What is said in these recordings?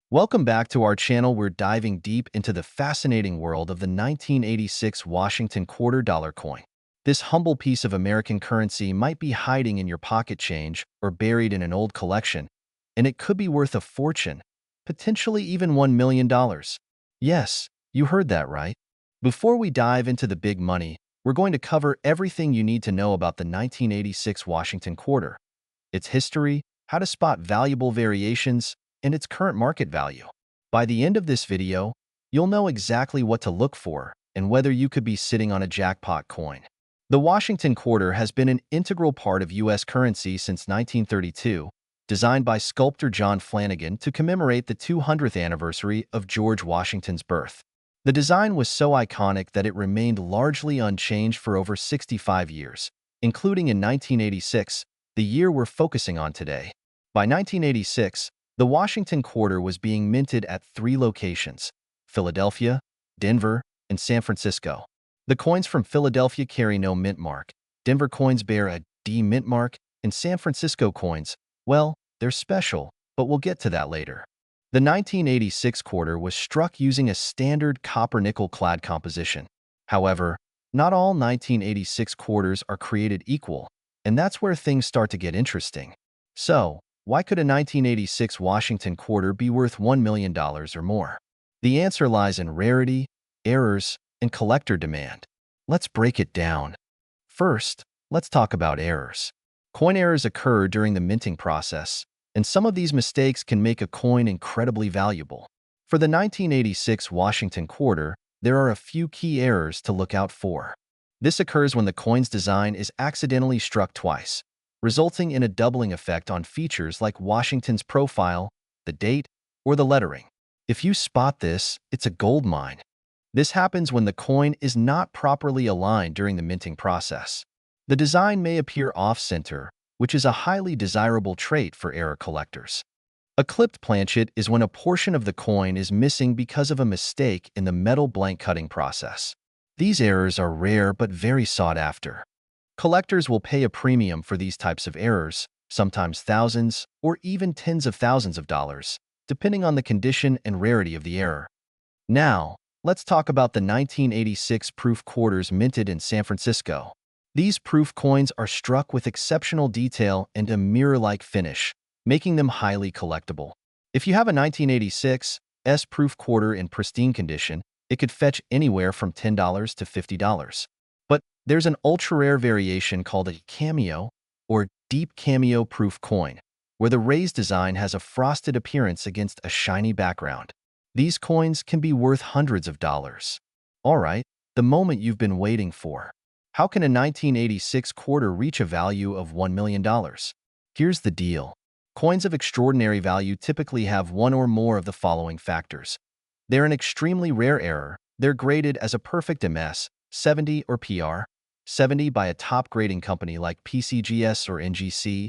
Welcome back to our channel. We're diving deep into the fascinating world of the 1986 Washington quarter dollar coin. This humble piece of American currency might be hiding in your pocket change or buried in an old collection, and it could be worth a fortune, potentially even $1 million. Yes, you heard that right. Before we dive into the big money, we're going to cover everything you need to know about the 1986 Washington quarter, its history, how to spot valuable variations, and its current market value. By the end of this video, you'll know exactly what to look for and whether you could be sitting on a jackpot coin. The Washington quarter has been an integral part of U.S. currency since 1932, designed by sculptor John Flanagan to commemorate the 200th anniversary of George Washington's birth. The design was so iconic that it remained largely unchanged for over 65 years, including in 1986, the year we're focusing on today. By 1986, the Washington quarter was being minted at 3 locations: Philadelphia, Denver, and San Francisco. The coins from Philadelphia carry no mint mark, Denver coins bear a D mint mark, and San Francisco coins, well, they're special, but we'll get to that later. The 1986 quarter was struck using a standard copper-nickel clad composition. However, not all 1986 quarters are created equal, and that's where things start to get interesting. So, why could a 1986 Washington quarter be worth $1 million or more? The answer lies in rarity, errors, and collector demand. Let's break it down. First, let's talk about errors. Coin errors occur during the minting process, and some of these mistakes can make a coin incredibly valuable. For the 1986 Washington quarter, there are a few key errors to look out for. This occurs when the coin's design is accidentally struck twice, resulting in a doubling effect on features like Washington's profile, the date, or the lettering. If you spot this, it's a gold mine. This happens when the coin is not properly aligned during the minting process. The design may appear off-center, which is a highly desirable trait for error collectors. A clipped planchet is when a portion of the coin is missing because of a mistake in the metal blank cutting process. These errors are rare but very sought after. Collectors will pay a premium for these types of errors, sometimes thousands or even tens of thousands of dollars, depending on the condition and rarity of the error. Now, let's talk about the 1986 proof quarters minted in San Francisco. These proof coins are struck with exceptional detail and a mirror-like finish, making them highly collectible. If you have a 1986 proof quarter in pristine condition, it could fetch anywhere from $10 to $50. But there's an ultra-rare variation called a cameo or deep cameo proof coin, where the raised design has a frosted appearance against a shiny background. These coins can be worth hundreds of dollars. All right, the moment you've been waiting for. How can a 1986 quarter reach a value of $1 million? Here's the deal. Coins of extraordinary value typically have one or more of the following factors. They're an extremely rare error. They're graded as a perfect MS, 70 or PR, 70 by a top grading company like PCGS or NGC,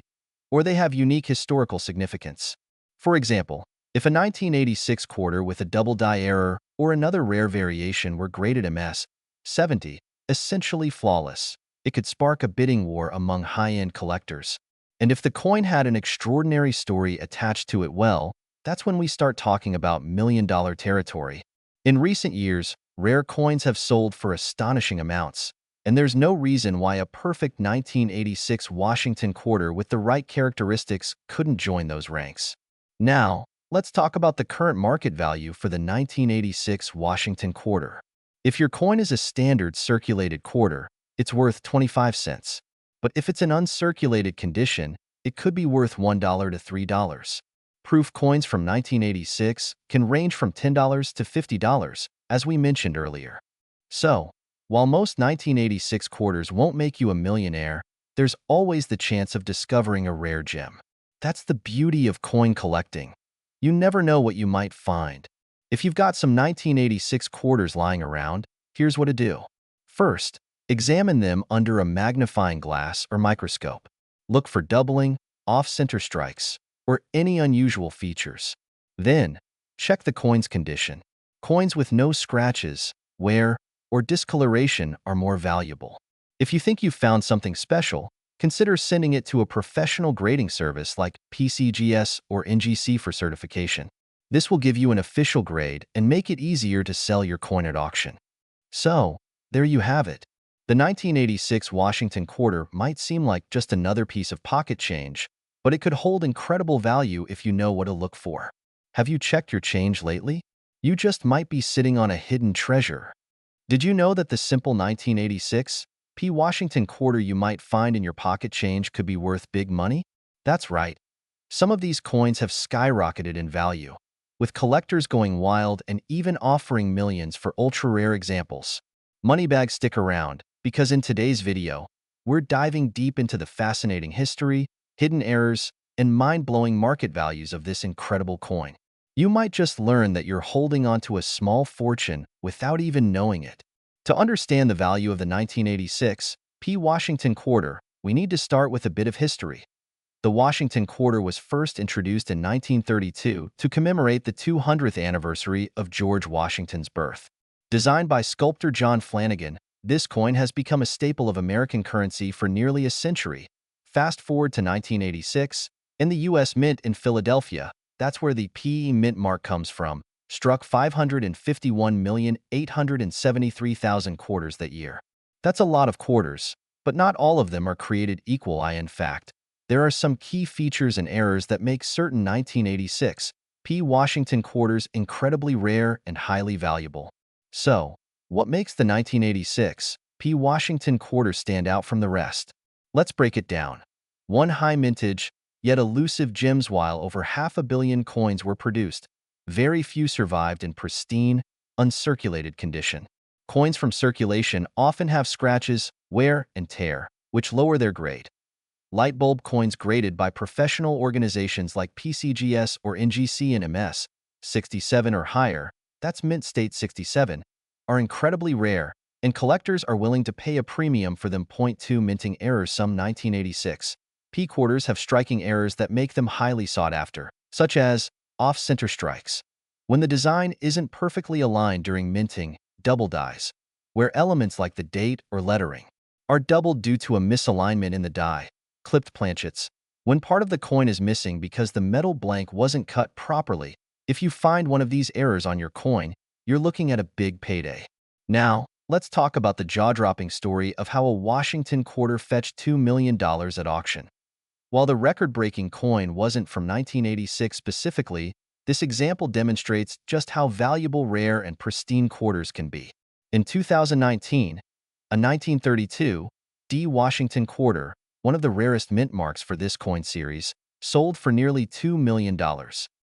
or they have unique historical significance. For example, if a 1986 quarter with a double die error or another rare variation were graded MS, 70, essentially flawless, it could spark a bidding war among high-end collectors. And if the coin had an extraordinary story attached to it, well, that's when we start talking about million-dollar territory. In recent years, rare coins have sold for astonishing amounts, and there's no reason why a perfect 1986 Washington quarter with the right characteristics couldn't join those ranks. Now, let's talk about the current market value for the 1986 Washington quarter. If your coin is a standard circulated quarter, it's worth 25 cents. But if it's an uncirculated condition, it could be worth $1 to $3. Proof coins from 1986 can range from $10 to $50, as we mentioned earlier. So, while most 1986 quarters won't make you a millionaire, there's always the chance of discovering a rare gem. That's the beauty of coin collecting. You never know what you might find. If you've got some 1986 quarters lying around, here's what to do. First, examine them under a magnifying glass or microscope. Look for doubling, off-center strikes, or any unusual features. Then, check the coin's condition. Coins with no scratches, wear, or discoloration are more valuable. If you think you've found something special, consider sending it to a professional grading service like PCGS or NGC for certification. This will give you an official grade and make it easier to sell your coin at auction. So, there you have it. The 1986 Washington quarter might seem like just another piece of pocket change, but it could hold incredible value if you know what to look for. Have you checked your change lately? You just might be sitting on a hidden treasure. Did you know that the simple 1986 P. Washington quarter you might find in your pocket change could be worth big money? That's right. Some of these coins have skyrocketed in value, with collectors going wild and even offering millions for ultra-rare examples. Moneybags, stick around, because in today's video, we're diving deep into the fascinating history, hidden errors, and mind-blowing market values of this incredible coin. You might just learn that you're holding onto a small fortune without even knowing it. To understand the value of the 1986 P. Washington quarter, we need to start with a bit of history. The Washington quarter was first introduced in 1932 to commemorate the 200th anniversary of George Washington's birth. Designed by sculptor John Flanagan, this coin has become a staple of American currency for nearly a century. Fast forward to 1986, and the U.S. Mint in Philadelphia, that's where the PE Mint mark comes from, struck 551,873,000 quarters that year. That's a lot of quarters, but not all of them are created equal. In fact, there are some key features and errors that make certain 1986 P. Washington quarters incredibly rare and highly valuable. So, what makes the 1986 P. Washington quarter stand out from the rest? Let's break it down. One, high mintage, yet elusive gems. While over 500 million coins were produced, very few survived in pristine, uncirculated condition. Coins from circulation often have scratches, wear, and tear, which lower their grade. Light bulb coins graded by professional organizations like PCGS or NGC and MS 67 or higher, that's mint state 67, are incredibly rare, and collectors are willing to pay a premium for them. Point 2, minting errors. Some 1986 P quarters have striking errors that make them highly sought after, such as off-center strikes. When the design isn't perfectly aligned during minting, double dies, where elements like the date or lettering are doubled due to a misalignment in the die. Clipped planchets, when part of the coin is missing because the metal blank wasn't cut properly. If you find one of these errors on your coin, you're looking at a big payday. Now, let's talk about the jaw-dropping story of how a Washington quarter fetched $2 million at auction. While the record-breaking coin wasn't from 1986 specifically, this example demonstrates just how valuable rare and pristine quarters can be. In 2019, a 1932 D. Washington quarter, one of the rarest mint marks for this coin series, sold for nearly $2 million.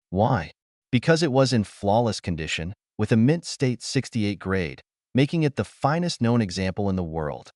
Why? Because it was in flawless condition, with a mint state 68 grade, making it the finest known example in the world.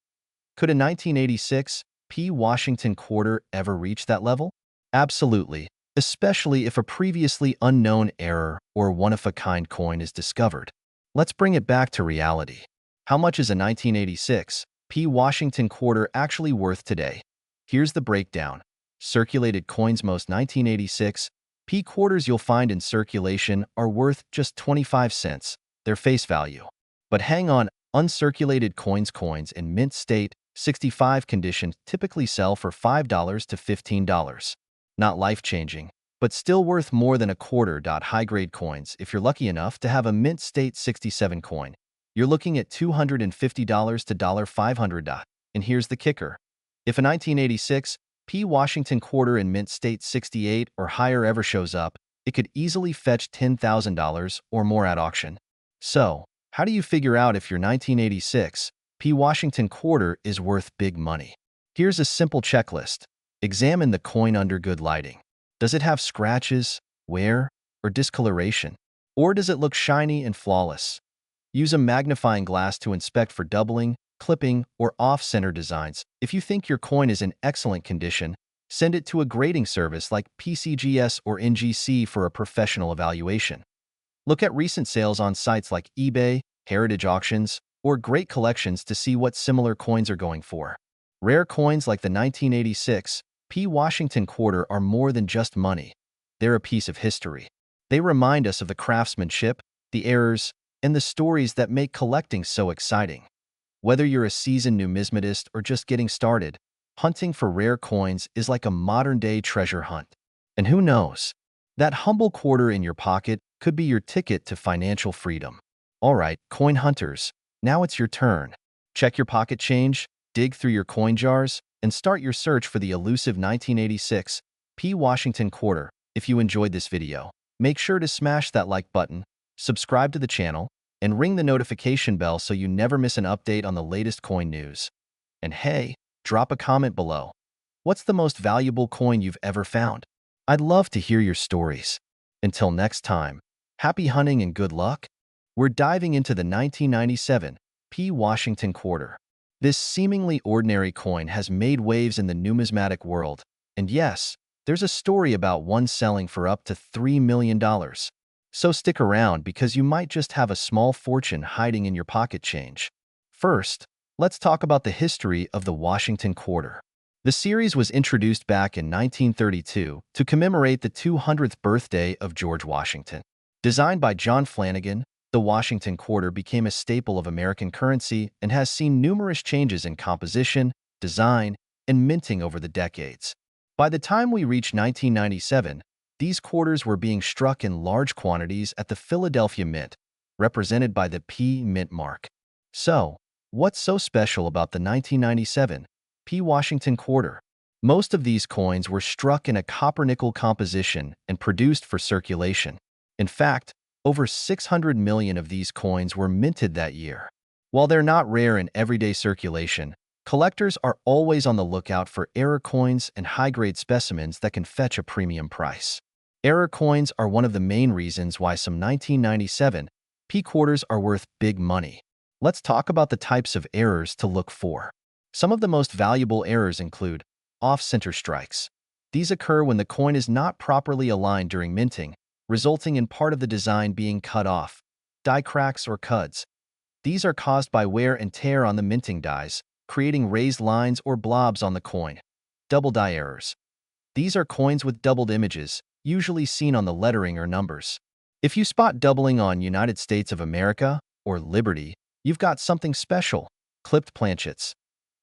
Could a 1986 P. Washington quarter ever reach that level? Absolutely, especially if a previously unknown error or one-of-a-kind coin is discovered. Let's bring it back to reality. How much is a 1986 P. Washington quarter actually worth today? Here's the breakdown. Circulated coins. Most 1986 P quarters you'll find in circulation are worth just 25 cents, their face value. But hang on, uncirculated coins in mint state 65 condition typically sell for $5 to $15. Not life-changing, but still worth more than a quarter. High-grade coins, if you're lucky enough to have a mint state 67 coin, you're looking at $250 to $500. And here's the kicker. If a 1986 P. Washington quarter in mint state 68 or higher ever shows up, it could easily fetch $10,000 or more at auction. So, how do you figure out if your 1986 P. Washington quarter is worth big money? Here's a simple checklist. Examine the coin under good lighting. Does it have scratches, wear, or discoloration? Or does it look shiny and flawless? Use a magnifying glass to inspect for doubling, clipping, or off-center designs. If you think your coin is in excellent condition, send it to a grading service like PCGS or NGC for a professional evaluation. Look at recent sales on sites like eBay, heritage auctions, or great collections to see what similar coins are going for. Rare coins like the 1986 P. Washington quarter are more than just money. They're a piece of history. They remind us of the craftsmanship, the errors, and the stories that make collecting so exciting. Whether you're a seasoned numismatist or just getting started, hunting for rare coins is like a modern-day treasure hunt. And who knows? That humble quarter in your pocket could be your ticket to financial freedom. All right, coin hunters, now it's your turn. Check your pocket change, dig through your coin jars, and start your search for the elusive 1986 P. Washington quarter. If you enjoyed this video, make sure to smash that like button, subscribe to the channel, and ring the notification bell so you never miss an update on the latest coin news. And hey, drop a comment below. What's the most valuable coin you've ever found? I'd love to hear your stories. Until next time, happy hunting and good luck. We're diving into the 1997 P. Washington quarter. This seemingly ordinary coin has made waves in the numismatic world, and yes, there's a story about one selling for up to $3 million. So stick around because you might just have a small fortune hiding in your pocket change. First, let's talk about the history of the Washington quarter. The series was introduced back in 1932 to commemorate the 200th birthday of George Washington. Designed by John Flanagan, the Washington quarter became a staple of American currency and has seen numerous changes in composition, design, and minting over the decades. By the time we reach 1997, these quarters were being struck in large quantities at the Philadelphia Mint, represented by the P Mint mark. So, what's so special about the 1997 P. Washington quarter? Most of these coins were struck in a copper-nickel composition and produced for circulation. In fact, over 600 million of these coins were minted that year. While they're not rare in everyday circulation, collectors are always on the lookout for error coins and high-grade specimens that can fetch a premium price. Error coins are one of the main reasons why some 1997 P quarters are worth big money. Let's talk about the types of errors to look for. Some of the most valuable errors include off-center strikes. These occur when the coin is not properly aligned during minting, resulting in part of the design being cut off. Die cracks or cuds. These are caused by wear and tear on the minting dies, creating raised lines or blobs on the coin. Double die errors. These are coins with doubled images, usually seen on the lettering or numbers. If you spot doubling on United States of America or Liberty, you've got something special. Clipped planchets.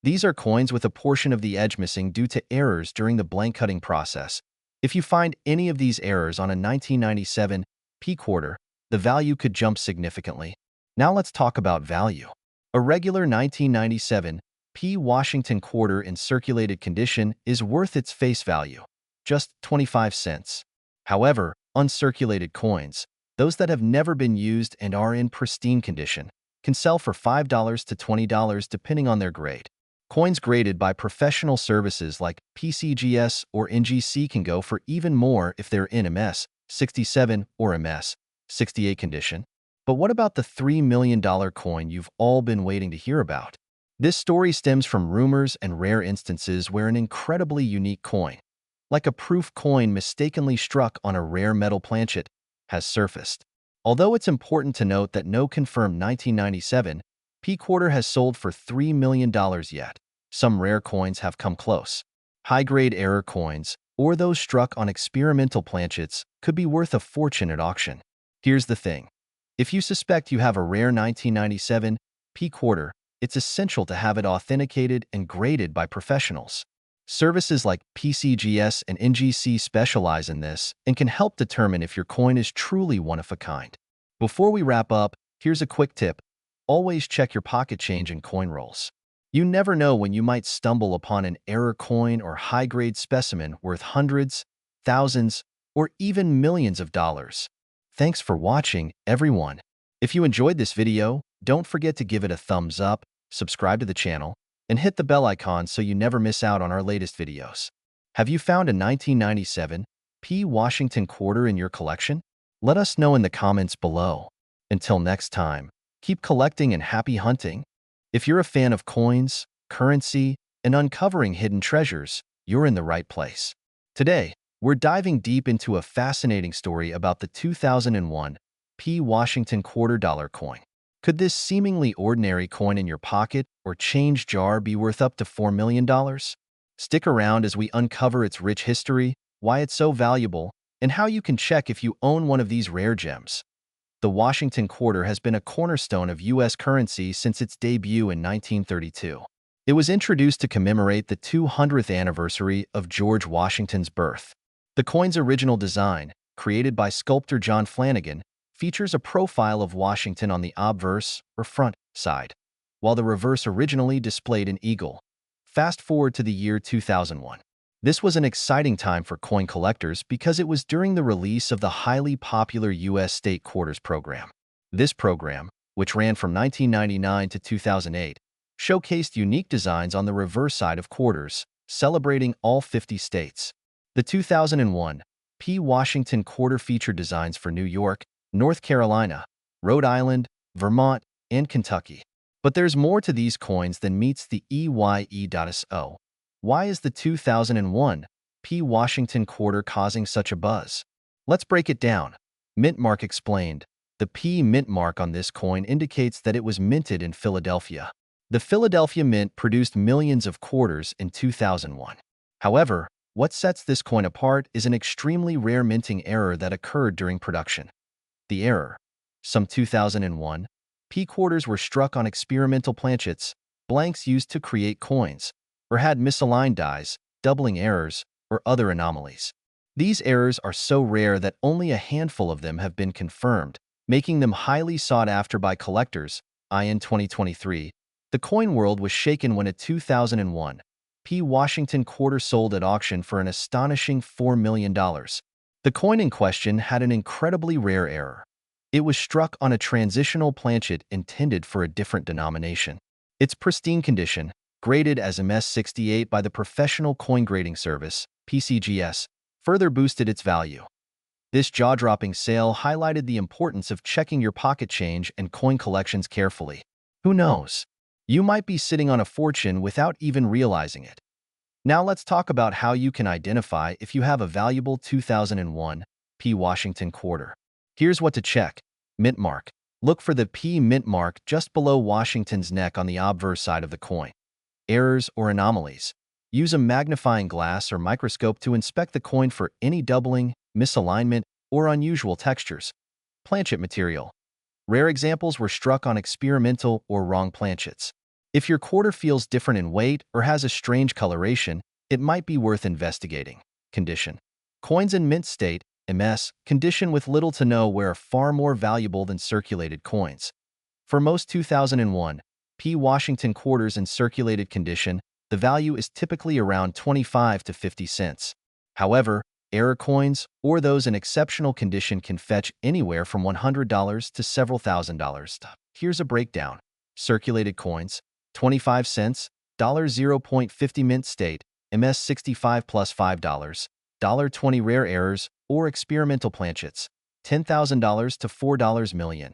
These are coins with a portion of the edge missing due to errors during the blank cutting process. If you find any of these errors on a 1997 P quarter, the value could jump significantly. Now let's talk about value. A regular 1997 P Washington quarter in circulated condition is worth its face value, just 25 cents. However, uncirculated coins, those that have never been used and are in pristine condition, can sell for $5 to $20 depending on their grade. Coins graded by professional services like PCGS or NGC can go for even more if they're in MS 67 or MS 68 condition. But what about the $3 million coin you've all been waiting to hear about? This story stems from rumors and rare instances where an incredibly unique coin, like a proof coin mistakenly struck on a rare metal planchet, has surfaced. Although it's important to note that no confirmed 1997 P quarter has sold for $3 million yet, some rare coins have come close. High-grade error coins, or those struck on experimental planchets, could be worth a fortune at auction. Here's the thing. If you suspect you have a rare 1997 P quarter, it's essential to have it authenticated and graded by professionals. Services like PCGS and NGC specialize in this and can help determine if your coin is truly one of a kind. Before we wrap up, here's a quick tip. Always check your pocket change and coin rolls. You never know when you might stumble upon an error coin or high-grade specimen worth hundreds, thousands, or even millions of dollars. Thanks for watching, everyone. If you enjoyed this video, don't forget to give it a thumbs up, subscribe to the channel, and hit the bell icon so you never miss out on our latest videos. Have you found a 1997 P. Washington quarter in your collection? Let us know in the comments below. Until next time, keep collecting and happy hunting. If you're a fan of coins, currency, and uncovering hidden treasures, you're in the right place. Today, we're diving deep into a fascinating story about the 2001 P. Washington $quarter coin. Could this seemingly ordinary coin in your pocket or change jar be worth up to $4 million? Stick around as we uncover its rich history, why it's so valuable, and how you can check if you own one of these rare gems. The Washington quarter has been a cornerstone of U.S. currency since its debut in 1932. It was introduced to commemorate the 200th anniversary of George Washington's birth. The coin's original design, created by sculptor John Flanagan, features a profile of Washington on the obverse, or front, side, while the reverse originally displayed an eagle. Fast forward to the year 2001. This was an exciting time for coin collectors because it was during the release of the highly popular U.S. State Quarters program. This program, which ran from 1999 to 2008, showcased unique designs on the reverse side of quarters, celebrating all 50 states. The 2001 P. Washington Quarter featured designs for New York, North Carolina, Rhode Island, Vermont, and Kentucky. But there's more to these coins than meets the EYE.SO. Why is the 2001 P. Washington Quarter causing such a buzz? Let's break it down. Mint mark explained. The P mint mark on this coin indicates that it was minted in Philadelphia. The Philadelphia Mint produced millions of quarters in 2001. However, what sets this coin apart is an extremely rare minting error that occurred during production. The error. Some 2001 P quarters were struck on experimental planchets, blanks used to create coins, or had misaligned dies, doubling errors, or other anomalies. These errors are so rare that only a handful of them have been confirmed, making them highly sought after by collectors. In 2023, the coin world was shaken when a 2001 P. Washington Quarter sold at auction for an astonishing $4 million. The coin in question had an incredibly rare error. It was struck on a transitional planchet intended for a different denomination. Its pristine condition, graded as MS68 by the Professional Coin Grading Service, PCGS, further boosted its value. This jaw-dropping sale highlighted the importance of checking your pocket change and coin collections carefully. Who knows? You might be sitting on a fortune without even realizing it. Now let's talk about how you can identify if you have a valuable 2001 P. Washington Quarter. Here's what to check. Mint mark. Look for the P mint mark just below Washington's neck on the obverse side of the coin. Errors or anomalies. Use a magnifying glass or microscope to inspect the coin for any doubling, misalignment, or unusual textures. Planchet material. Rare examples were struck on experimental or wrong planchets. If your quarter feels different in weight or has a strange coloration, it might be worth investigating. Condition. Coins in mint state, MS, condition with little to no wear are far more valuable than circulated coins. For most 2001 P. Washington quarters in circulated condition, the value is typically around 25 to 50 cents. However, error coins, or those in exceptional condition, can fetch anywhere from $100 to several $1,000s. Here's a breakdown. Circulated coins, 25 cents, $0.50 mint state, MS65 plus $5, $1.20 rare errors, or experimental planchets, $10,000 to $4 million.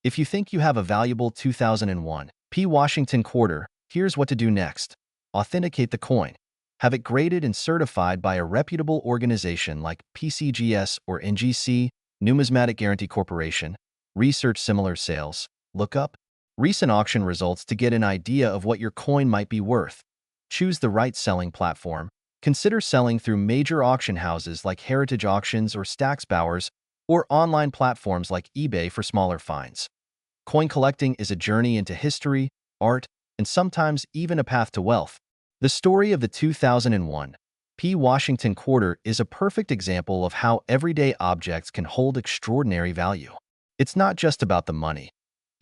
If you think you have a valuable 2001 P. Washington Quarter, here's what to do next. Authenticate the coin. Have it graded and certified by a reputable organization like PCGS or NGC, Numismatic Guarantee Corporation. Research similar sales. Look up recent auction results to get an idea of what your coin might be worth. Choose the right selling platform. Consider selling through major auction houses like Heritage Auctions or Stax Bowers, or online platforms like eBay for smaller finds. Coin collecting is a journey into history, art, and sometimes even a path to wealth. The story of the 2001 P. Washington Quarter is a perfect example of how everyday objects can hold extraordinary value. It's not just about the money.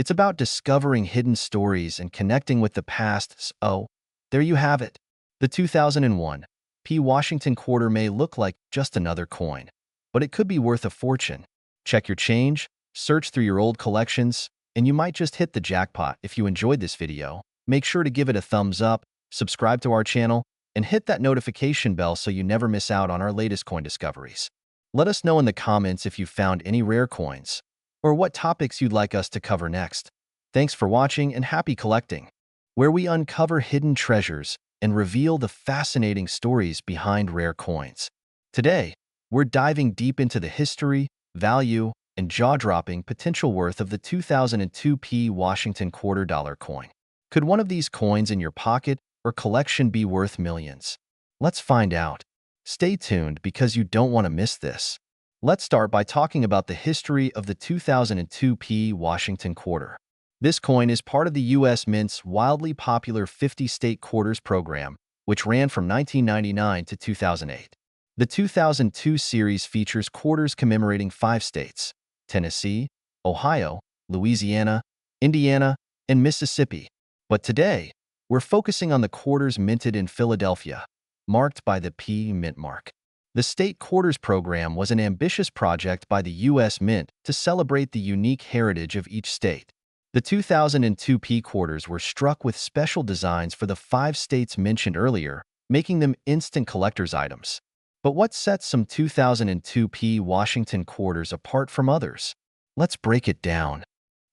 It's about discovering hidden stories and connecting with the past. So, there you have it. The 2001 P. Washington Quarter may look like just another coin, but it could be worth a fortune. Check your change, search through your old collections, and you might just hit the jackpot. If you enjoyed this video, make sure to give it a thumbs up, subscribe to our channel, and hit that notification bell so you never miss out on our latest coin discoveries. Let us know in the comments if you found any rare coins, or what topics you'd like us to cover next. Thanks for watching and happy collecting, where we uncover hidden treasures and reveal the fascinating stories behind rare coins. Today, we're diving deep into the history, value, and jaw-dropping potential worth of the 2002 P. Washington Quarter dollar coin. Could one of these coins in your pocket or collection be worth millions? Let's find out. Stay tuned because you don't want to miss this. Let's start by talking about the history of the 2002 P. Washington Quarter. This coin is part of the U.S. Mint's wildly popular 50 state quarters program, which ran from 1999 to 2008. The 2002 series features quarters commemorating 5 states: Tennessee, Ohio, Louisiana, Indiana, and Mississippi. But today, we're focusing on the quarters minted in Philadelphia, marked by the P Mint mark. The State Quarters Program was an ambitious project by the U.S. Mint to celebrate the unique heritage of each state. The 2002 P quarters were struck with special designs for the 5 states mentioned earlier, making them instant collector's items. But what sets some 2002 P Washington quarters apart from others? Let's break it down.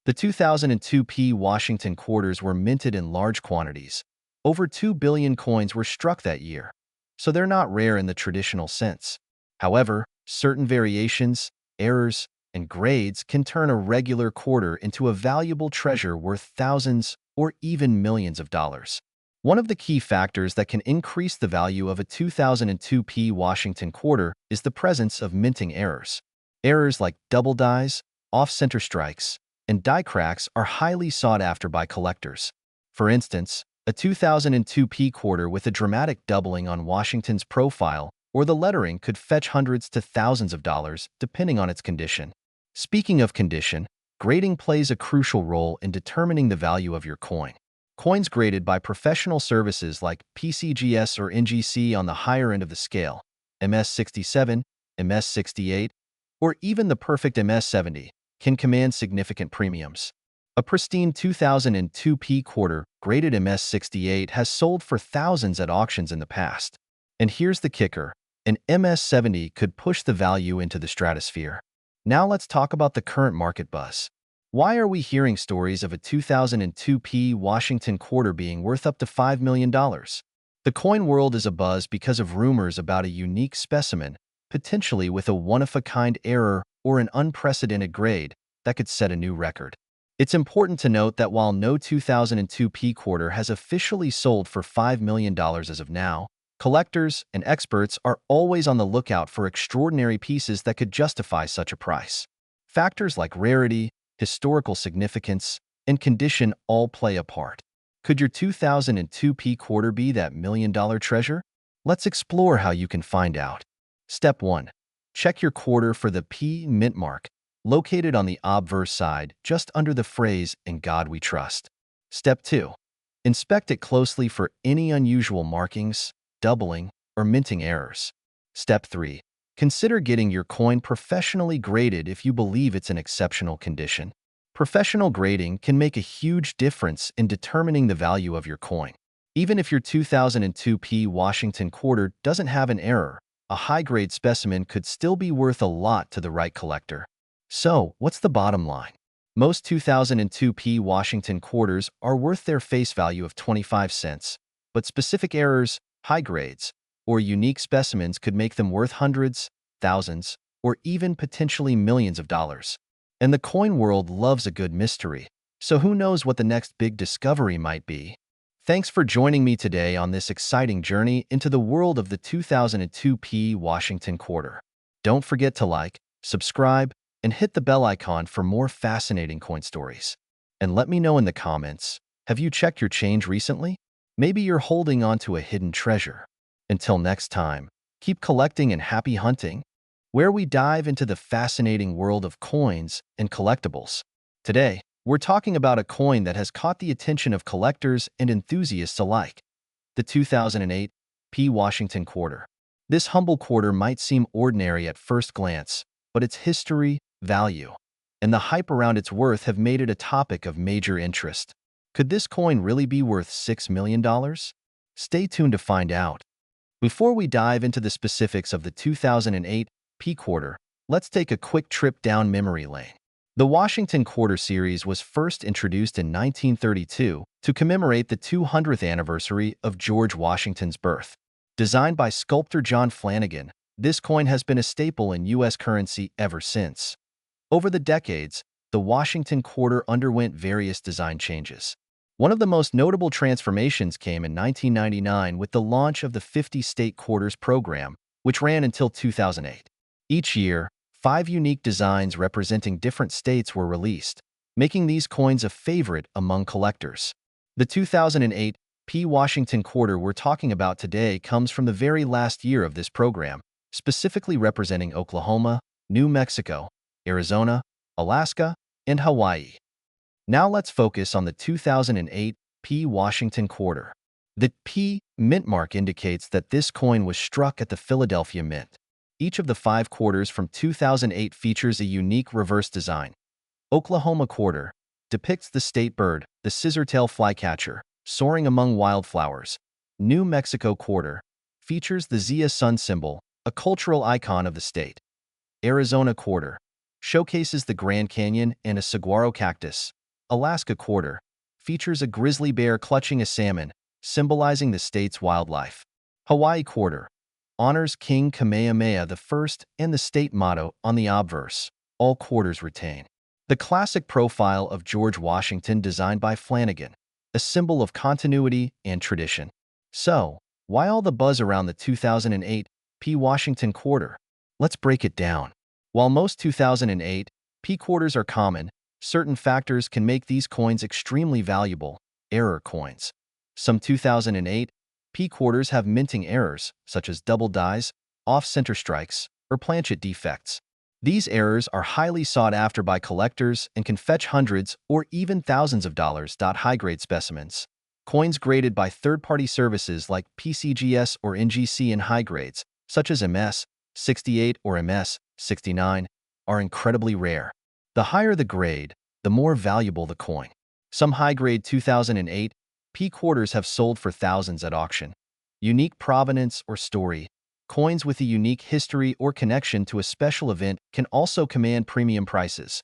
The 2002 P Washington quarters were minted in large quantities. Over 2 billion coins were struck that year, so they're not rare in the traditional sense. However, certain variations, errors, and grades can turn a regular quarter into a valuable treasure worth thousands or even millions of dollars. One of the key factors that can increase the value of a 2002 P Washington quarter is the presence of minting errors. Errors like double dies, off-center strikes, and die cracks are highly sought after by collectors. For instance, a 2002 P quarter with a dramatic doubling on Washington's profile or the lettering could fetch hundreds to thousands of dollars, depending on its condition. Speaking of condition, grading plays a crucial role in determining the value of your coin. Coins graded by professional services like PCGS or NGC on the higher end of the scale, MS67, MS68, or even the perfect MS70, can command significant premiums. A pristine 2002 P quarter graded MS68 has sold for thousands at auctions in the past. And here's the kicker: an MS70 could push the value into the stratosphere. Now let's talk about the current market buzz. Why are we hearing stories of a 2002 P Washington quarter being worth up to $5 million? The coin world is abuzz because of rumors about a unique specimen, potentially with a one-of-a-kind error or an unprecedented grade, that could set a new record. It's important to note that while no 2002 P quarter has officially sold for $5 million as of now, collectors and experts are always on the lookout for extraordinary pieces that could justify such a price. Factors like rarity, historical significance, and condition all play a part. Could your 2002 P quarter be that million-dollar treasure? Let's explore how you can find out. Step 1. Check your quarter for the P Mint mark, located on the obverse side just under the phrase "In God We Trust." Step 2. Inspect it closely for any unusual markings, doubling, or minting errors. Step 3. Consider getting your coin professionally graded if you believe it's in exceptional condition. Professional grading can make a huge difference in determining the value of your coin. Even if your 2002 P Washington quarter doesn't have an error, a high-grade specimen could still be worth a lot to the right collector. So, what's the bottom line? Most 2002 P Washington quarters are worth their face value of 25 cents, but specific errors, high grades, or unique specimens could make them worth hundreds, thousands, or even potentially millions of dollars. And the coin world loves a good mystery, so who knows what the next big discovery might be? Thanks for joining me today on this exciting journey into the world of the 2002 P Washington quarter. Don't forget to like, subscribe, and hit the bell icon for more fascinating coin stories. And let me know in the comments, have you checked your change recently? Maybe you're holding on to a hidden treasure. Until next time, keep collecting and happy hunting, where we dive into the fascinating world of coins and collectibles. Today, we're talking about a coin that has caught the attention of collectors and enthusiasts alike: the 2008 P Washington quarter. This humble quarter might seem ordinary at first glance, but its history, value, and the hype around its worth have made it a topic of major interest. Could this coin really be worth $6 million? Stay tuned to find out. Before we dive into the specifics of the 2008 P quarter, let's take a quick trip down memory lane. The Washington Quarter series was first introduced in 1932 to commemorate the 200th anniversary of George Washington's birth. Designed by sculptor John Flanagan, this coin has been a staple in U.S. currency ever since. Over the decades, the Washington Quarter underwent various design changes. One of the most notable transformations came in 1999 with the launch of the 50-state quarters program, which ran until 2008. Each year, 5 unique designs representing different states were released, making these coins a favorite among collectors. The 2008 P Washington quarter we're talking about today comes from the very last year of this program, specifically representing Oklahoma, New Mexico, Arizona, Alaska, and Hawaii. Now let's focus on the 2008 P Washington quarter. The P mint mark indicates that this coin was struck at the Philadelphia Mint. Each of the 5 quarters from 2008 features a unique reverse design. Oklahoma quarter depicts the state bird, the scissortail flycatcher, soaring among wildflowers. New Mexico quarter features the Zia sun symbol, a cultural icon of the state. Arizona quarter showcases the Grand Canyon and a saguaro cactus. Alaska quarter features a grizzly bear clutching a salmon, symbolizing the state's wildlife. Hawaii quarter honors King Kamehameha I and the state motto on the obverse. All quarters retain the classic profile of George Washington designed by Flanagan, a symbol of continuity and tradition. So, why all the buzz around the 2008 P Washington quarter? Let's break it down. While most 2008 P quarters are common, certain factors can make these coins extremely valuable. Error coins. Some 2008 P quarters have minting errors, such as double dies, off-center strikes, or planchet defects. These errors are highly sought after by collectors and can fetch hundreds or even thousands of dollars. High-grade specimens. Coins graded by third-party services like PCGS or NGC in high grades, such as MS-68 or MS-69, are incredibly rare. The higher the grade, the more valuable the coin. Some high-grade 2008 P quarters have sold for thousands at auction. Unique provenance or story. Coins with a unique history or connection to a special event can also command premium prices.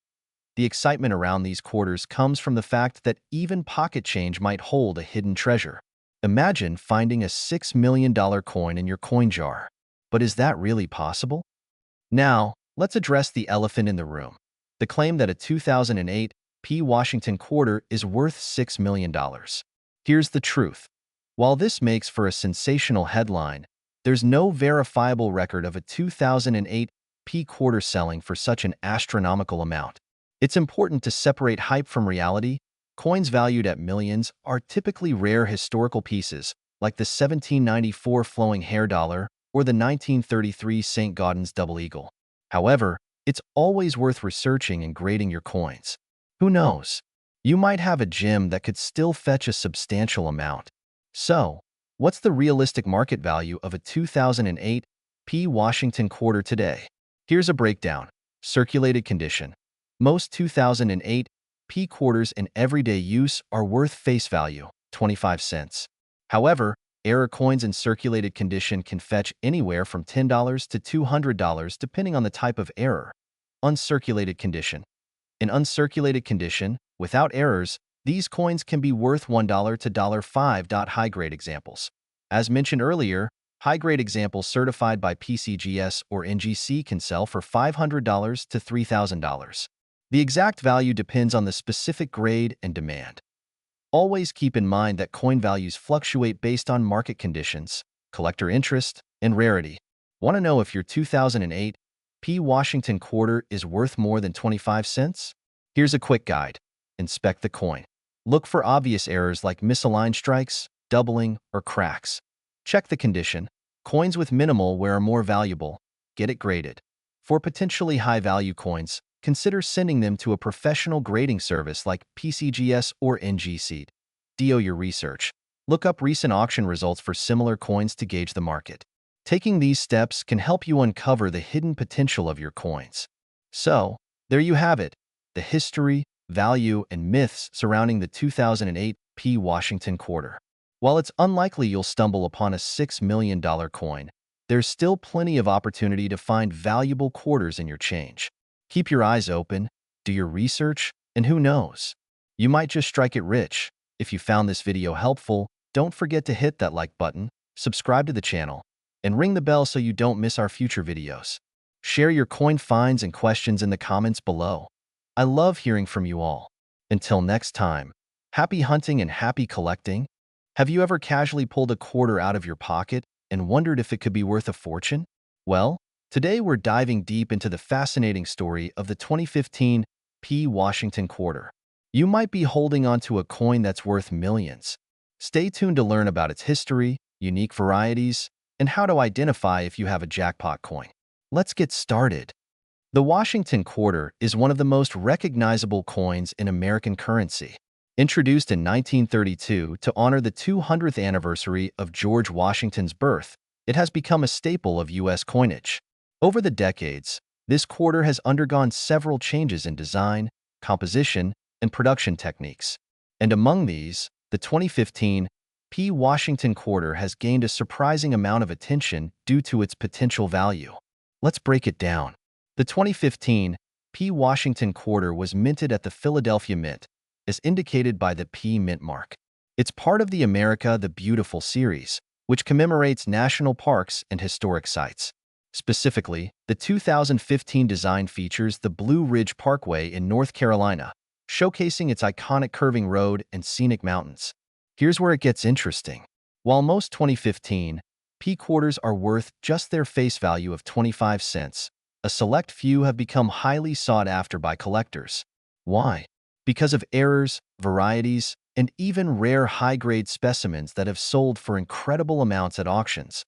The excitement around these quarters comes from the fact that even pocket change might hold a hidden treasure. Imagine finding a $6 million coin in your coin jar. But is that really possible? Now, let's address the elephant in the room. The claim that a 2008 P Washington quarter is worth $6 million. Here's the truth. While this makes for a sensational headline, there's no verifiable record of a 2008 P quarter selling for such an astronomical amount. It's important to separate hype from reality. Coins valued at millions are typically rare historical pieces, like the 1794 flowing hair dollar or the 1933 St. Gaudens double eagle. However, it's always worth researching and grading your coins. Who knows? You might have a gem that could still fetch a substantial amount. So, what's the realistic market value of a 2008 P Washington quarter today? Here's a breakdown. Circulated condition. Most 2008 P quarters in everyday use are worth face value, 25 cents. However, error coins in circulated condition can fetch anywhere from $10 to $200 depending on the type of error. Uncirculated condition. In uncirculated condition, without errors, these coins can be worth $1 to $5. High-grade examples. As mentioned earlier, high-grade examples certified by PCGS or NGC can sell for $500 to $3,000. The exact value depends on the specific grade and demand. Always keep in mind that coin values fluctuate based on market conditions, collector interest, and rarity. Want to know if your 2008 P Washington quarter is worth more than 25 cents? Here's a quick guide. Inspect the coin. Look for obvious errors like misaligned strikes, doubling, or cracks. Check the condition. Coins with minimal wear are more valuable. Get it graded. For potentially high-value coins, consider sending them to a professional grading service like PCGS or NGC. Do your research. Look up recent auction results for similar coins to gauge the market. Taking these steps can help you uncover the hidden potential of your coins. So, there you have it. The history, value, and myths surrounding the 2008 P Washington quarter. While it's unlikely you'll stumble upon a $6 million coin, there's still plenty of opportunity to find valuable quarters in your change. Keep your eyes open, do your research, and who knows? You might just strike it rich. If you found this video helpful, don't forget to hit that like button, subscribe to the channel, and ring the bell so you don't miss our future videos. Share your coin finds and questions in the comments below. I love hearing from you all. Until next time, happy hunting and happy collecting. Have you ever casually pulled a quarter out of your pocket and wondered if it could be worth a fortune? Well, today we're diving deep into the fascinating story of the 2015 P Washington quarter. You might be holding onto a coin that's worth millions. Stay tuned to learn about its history, unique varieties, and how to identify if you have a jackpot coin. Let's get started. The Washington quarter is one of the most recognizable coins in American currency. Introduced in 1932 to honor the 200th anniversary of George Washington's birth, it has become a staple of U.S. coinage. Over the decades, this quarter has undergone several changes in design, composition, and production techniques. And among these, the 2015 P. Washington quarter has gained a surprising amount of attention due to its potential value. Let's break it down. The 2015 P. Washington quarter was minted at the Philadelphia Mint, as indicated by the P Mint mark. It's part of the America the Beautiful series, which commemorates national parks and historic sites. Specifically, the 2015 design features the Blue Ridge Parkway in North Carolina, showcasing its iconic curving road and scenic mountains. Here's where it gets interesting. While most 2015 P quarters are worth just their face value of 25 cents, a select few have become highly sought after by collectors. Why? Because of errors, varieties, and even rare high-grade specimens that have sold for incredible amounts at auctions.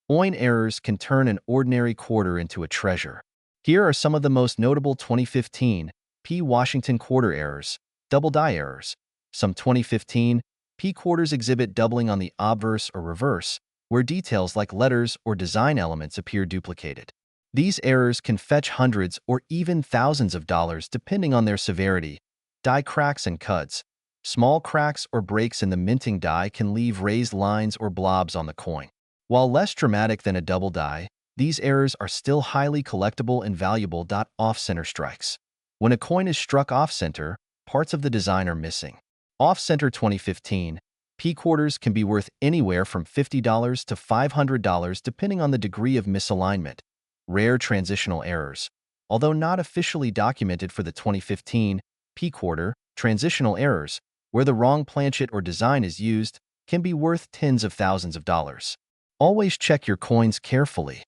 Coin errors can turn an ordinary quarter into a treasure. Here are some of the most notable 2015 P. Washington quarter errors. Double die errors. Some 2015 P quarters exhibit doubling on the obverse or reverse, where details like letters or design elements appear duplicated. These errors can fetch hundreds or even thousands of dollars depending on their severity. Die cracks and cuts. Small cracks or breaks in the minting die can leave raised lines or blobs on the coin. While less dramatic than a double die, these errors are still highly collectible and valuable. Off-center strikes. When a coin is struck off-center, parts of the design are missing. Off-center 2015 P quarters can be worth anywhere from $50 to $500 depending on the degree of misalignment. Rare transitional errors. Although not officially documented for the 2015 P quarter, transitional errors, where the wrong planchet or design is used, can be worth tens of thousands of dollars. Always check your coins carefully.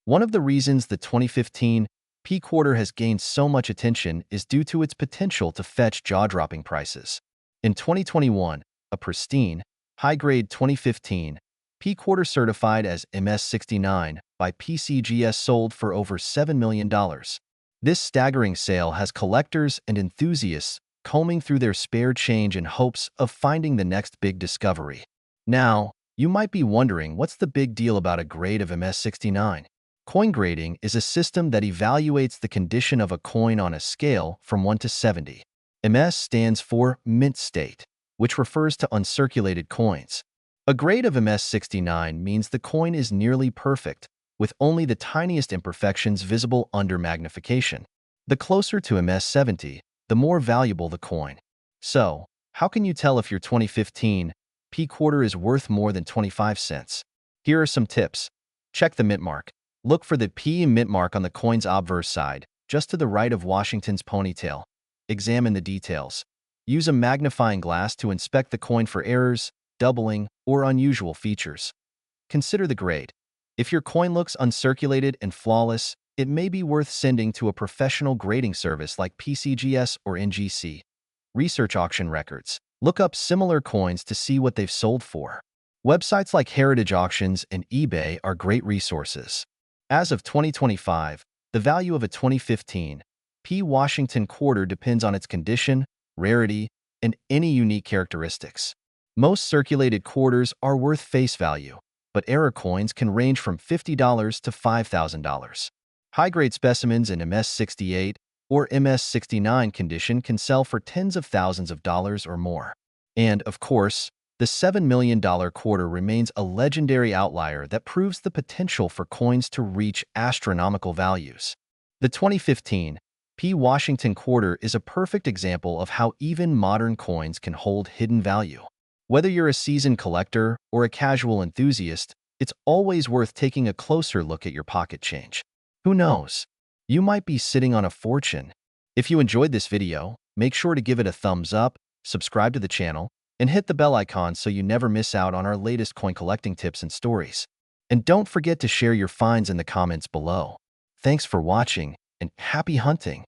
One of the reasons the 2015 P quarter has gained so much attention is due to its potential to fetch jaw-dropping prices. In 2021, a pristine, high-grade 2015 P quarter certified as MS69 by PCGS sold for over $7 million. This staggering sale has collectors and enthusiasts combing through their spare change in hopes of finding the next big discovery. Now, you might be wondering what's the big deal about a grade of MS69? Coin grading is a system that evaluates the condition of a coin on a scale from 1 to 70. MS stands for mint state, which refers to uncirculated coins. A grade of MS69 means the coin is nearly perfect, with only the tiniest imperfections visible under magnification. The closer to MS70, the more valuable the coin. So, how can you tell if your 2015 P quarter is worth more than 25 cents? Here are some tips. Check the mint mark. Look for the P mint mark on the coin's obverse side, just to the right of Washington's ponytail. Examine the details. Use a magnifying glass to inspect the coin for errors, doubling, or unusual features. Consider the grade. If your coin looks uncirculated and flawless, it may be worth sending to a professional grading service like PCGS or NGC. Research auction records. Look up similar coins to see what they've sold for. Websites like Heritage Auctions and eBay are great resources. As of 2025, the value of a 2015 P. Washington quarter depends on its condition, rarity, and any unique characteristics. Most circulated quarters are worth face value, but error coins can range from $50 to $5,000. High-grade specimens in MS68 or MS69 condition can sell for tens of thousands of dollars or more. And, of course, the $7 million quarter remains a legendary outlier that proves the potential for coins to reach astronomical values. The 2015 P. Washington quarter is a perfect example of how even modern coins can hold hidden value. Whether you're a seasoned collector or a casual enthusiast, it's always worth taking a closer look at your pocket change. Who knows? You might be sitting on a fortune. If you enjoyed this video, make sure to give it a thumbs up, subscribe to the channel, and hit the bell icon so you never miss out on our latest coin collecting tips and stories. And don't forget to share your finds in the comments below. Thanks for watching, and happy hunting!